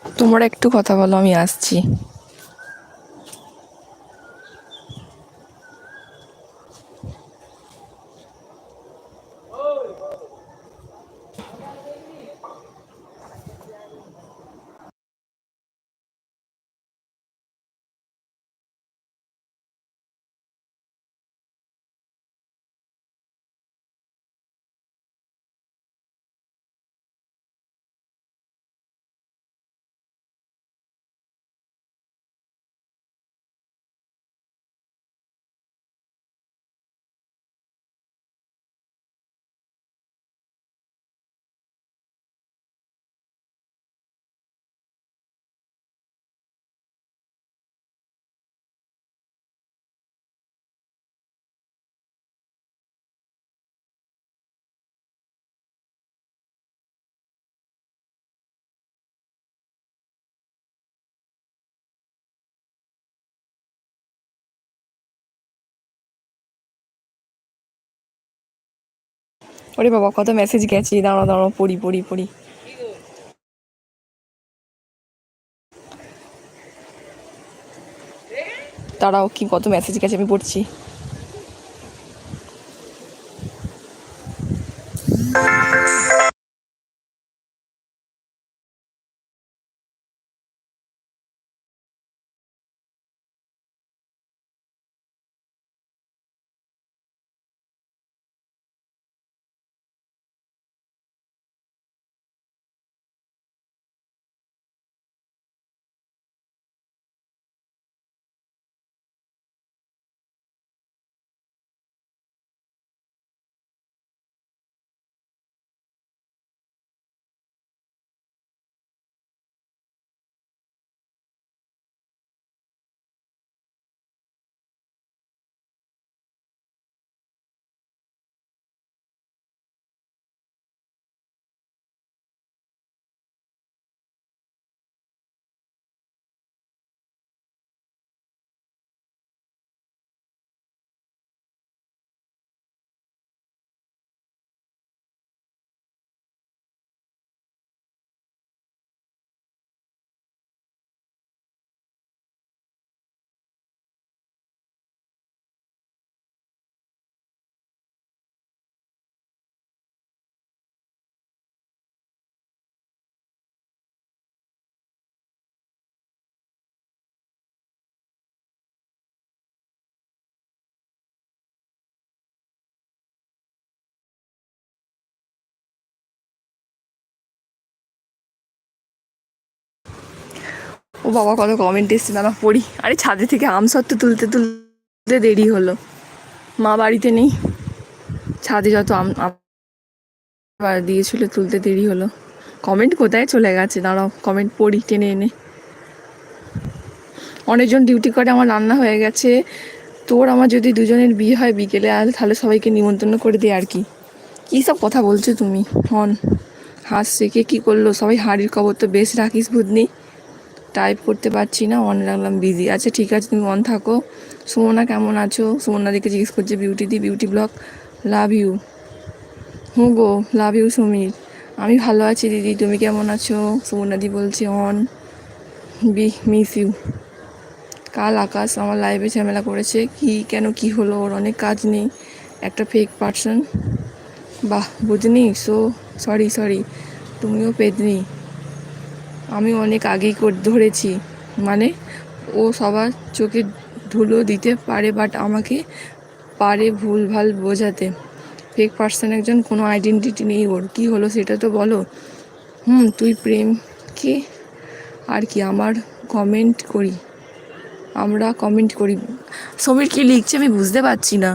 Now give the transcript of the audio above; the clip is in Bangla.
তোমরা একটু কথা বলো, আমি আসছি। ওরে বাবা, কত মেসেজ গেছে, দাঁড়াও দাঁড়াও, পড়ি পড়ি পড়ি। দাঁড়াও, কি কত মেসেজ গেছে, আমি পড়ছি। ও বাবা, কত কমেন্ট এসছে, দাঁড়া পড়ি। আরে ছাদে থেকে আমসত্ত্ব তুলতে তুলতে দেরি হলো, মা বাড়িতে নেই। ছাদে যত আম দিয়েছিল, তুলতে দেরি হলো। কমেন্ট কোথায় চলে গেছে, দাঁড়াও কমেন্ট পড়ি টেনে এনে। অনেকজন ডিউটি করে, আমার রান্না হয়ে গেছে। তোর আমার যদি দুজনের বিয়ে হয় বিকেলে, আর তাহলে সবাইকে নিমন্ত্রণ করে দিই আর কি। কী সব কথা বলছো তুমি? হন হাসছে, কে কী করলো? সবাই হাঁড়ির খবর তো বেশ রাখিস বুঝনি। টাইপ করতে পারছি না, অন রাখলাম বিজি। আচ্ছা ঠিক আছে, তুমি অন থাকো। সুমনা কেমন আছো? সুমনা দিকে জিজ্ঞেস করছে বিউটি দি, বিউটি ব্লগ। Love you. হুঁ গো, লাভ ইউ সুমির। আমি ভালো আছি দিদি, তুমি কেমন আছো? সুমনা দি বলছে অন। Miss you. কাল আকাশ আমার লাইভে ঝামেলা করেছে, কি কেন, কি হলো? ওর অনেক কাজ নেই, একটা ফেক পার্সন। বাহ বুঝনি, সো সরি সরি। তুমিও পেদনি, আমি অনেক আগেই ধরেছি। মানে ও সবার চোখে ধুলো দিতে পারে, বাট আমাকে পারে ভুলভাল বোঝাতে। ফেক পার্সন একজন, কোনো আইডেন্টিটি নেই ওর। কী হলো সেটা তো বলো। তুই প্রেমকে আর কি আমার কমেন্ট করি, আমরা কমেন্ট করি। সমীর কি লিখছে আমি বুঝতে পারছি না।